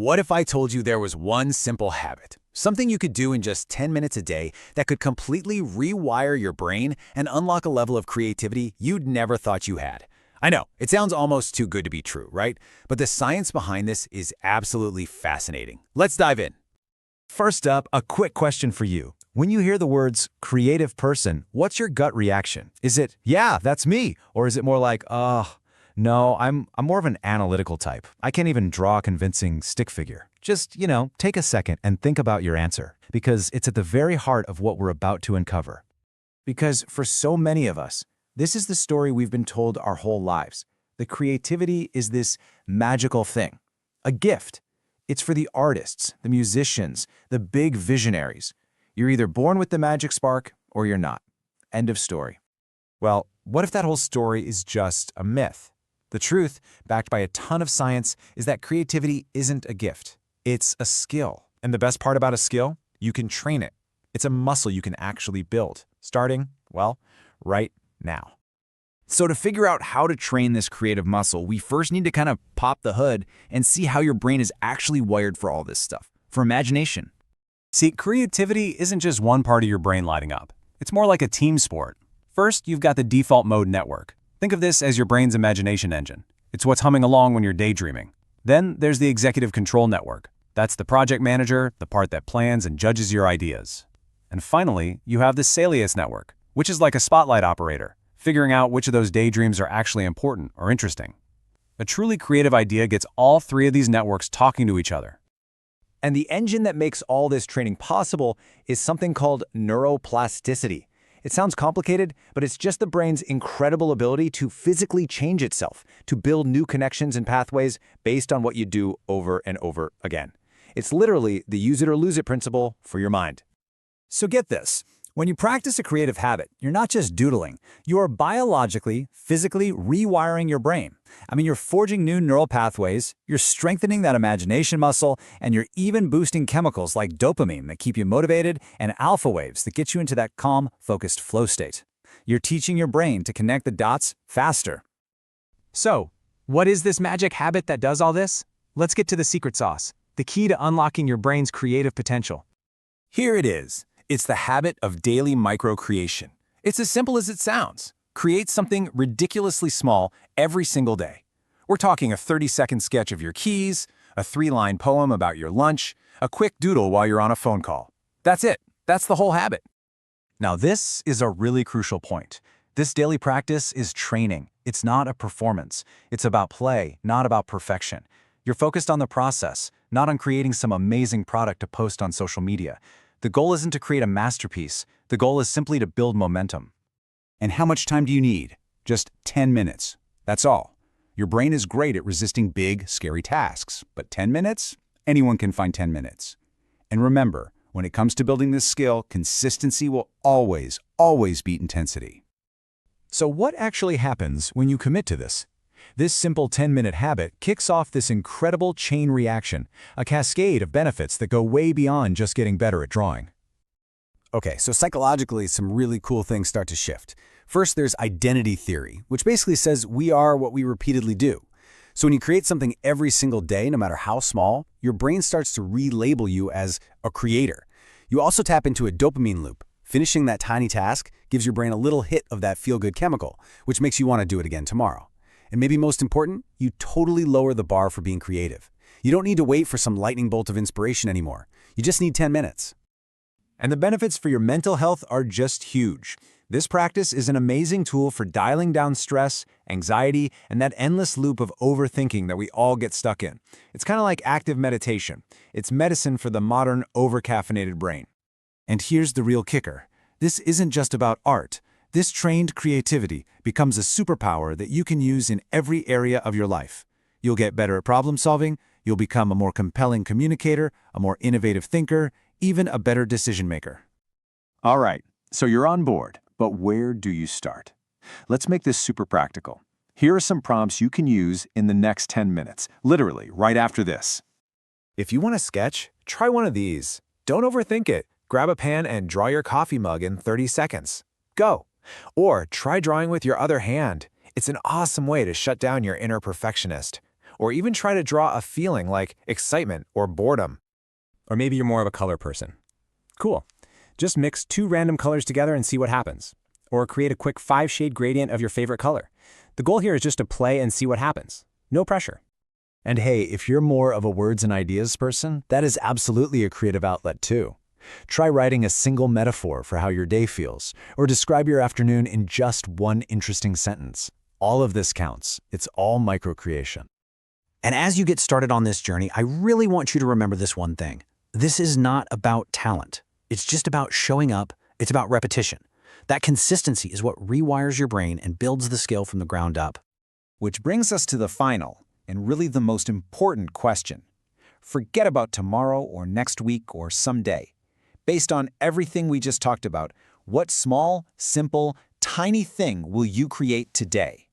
What if I told you there was one simple habit, something you could do in just 10 minutes a day that could completely rewire your brain and unlock a level of creativity you'd never thought you had? I know, it sounds almost too good to be true, right? But the science behind this is absolutely fascinating. Let's dive in. First up, a quick question for you. When you hear the words creative person, what's your gut reaction? Is it, yeah, that's me? Or is it more like, no, I'm more of an analytical type. I can't even draw a convincing stick figure. Just, take a second and think about your answer, because it's at the very heart of what we're about to uncover. Because for so many of us, this is the story we've been told our whole lives. The creativity is this magical thing, a gift. It's for the artists, the musicians, the big visionaries. You're either born with the magic spark or you're not. End of story. Well, what if that whole story is just a myth? The truth, backed by a ton of science, is that creativity isn't a gift. It's a skill. And the best part about a skill? You can train it. It's a muscle you can actually build, starting, well, right now. So to figure out how to train this creative muscle, we first need to kind of pop the hood and see how your brain is actually wired for all this stuff, for imagination. See, creativity isn't just one part of your brain lighting up. It's more like a team sport. First, you've got the default mode network. Think of this as your brain's imagination engine. It's what's humming along when you're daydreaming. Then there's the executive control network. That's the project manager, the part that plans and judges your ideas. And finally, you have the salience network, which is like a spotlight operator, figuring out which of those daydreams are actually important or interesting. A truly creative idea gets all three of these networks talking to each other. And the engine that makes all this training possible is something called neuroplasticity. It sounds complicated, but it's just the brain's incredible ability to physically change itself, to build new connections and pathways based on what you do over and over again. It's literally the use it or lose it principle for your mind. So get this. When you practice a creative habit, you're not just doodling. You are biologically, physically rewiring your brain. You're forging new neural pathways, you're strengthening that imagination muscle, and you're even boosting chemicals like dopamine that keep you motivated and alpha waves that get you into that calm, focused flow state. You're teaching your brain to connect the dots faster. So, what is this magic habit that does all this? Let's get to the secret sauce, the key to unlocking your brain's creative potential. Here it is. It's the habit of daily micro-creation. It's as simple as it sounds. Create something ridiculously small every single day. We're talking a 30-second sketch of your keys, a 3-line poem about your lunch, a quick doodle while you're on a phone call. That's it. That's the whole habit. Now this is a really crucial point. This daily practice is training. It's not a performance. It's about play, not about perfection. You're focused on the process, not on creating some amazing product to post on social media. The goal isn't to create a masterpiece. The goal is simply to build momentum. And how much time do you need? Just 10 minutes. That's all. Your brain is great at resisting big, scary tasks, but 10 minutes? Anyone can find 10 minutes. And remember, when it comes to building this skill, consistency will always beat intensity. So what actually happens when you commit to this? This simple 10-minute habit kicks off this incredible chain reaction, a cascade of benefits that go way beyond just getting better at drawing. Okay, so psychologically, some really cool things start to shift. First, there's identity theory, which basically says we are what we repeatedly do. So when you create something every single day, no matter how small, your brain starts to relabel you as a creator. You also tap into a dopamine loop. Finishing that tiny task gives your brain a little hit of that feel-good chemical, which makes you want to do it again tomorrow. And maybe most important, you totally lower the bar for being creative. You don't need to wait for some lightning bolt of inspiration anymore. You just need 10 minutes. And the benefits for your mental health are just huge. This practice is an amazing tool for dialing down stress, anxiety, and that endless loop of overthinking that we all get stuck in. It's kind of like active meditation. It's medicine for the modern, over-caffeinated brain. And here's the real kicker. This isn't just about art. This trained creativity becomes a superpower that you can use in every area of your life. You'll get better at problem solving, you'll become a more compelling communicator, a more innovative thinker, even a better decision maker. All right, so you're on board, but where do you start? Let's make this super practical. Here are some prompts you can use in the next 10 minutes, literally right after this. If you want to sketch, try one of these. Don't overthink it. Grab a pen and draw your coffee mug in 30 seconds. Go. Or try drawing with your other hand. It's an awesome way to shut down your inner perfectionist. or even try to draw a feeling like excitement or boredom. Or maybe you're more of a color person. Cool. Just mix 2 random colors together and see what happens. Or create a quick 5-shade gradient of your favorite color. The goal here is just to play and see what happens. No pressure. And hey, if you're more of a words and ideas person, that is absolutely a creative outlet too. Try writing a single metaphor for how your day feels, or describe your afternoon in just one interesting sentence. All of this counts. It's all micro-creation. And as you get started on this journey, I really want you to remember this one thing. This is not about talent. It's just about showing up. It's about repetition. That consistency is what rewires your brain and builds the skill from the ground up. Which brings us to the final, and really the most important question. Forget about tomorrow or next week or someday. Based on everything we just talked about, what small, simple, tiny thing will you create today?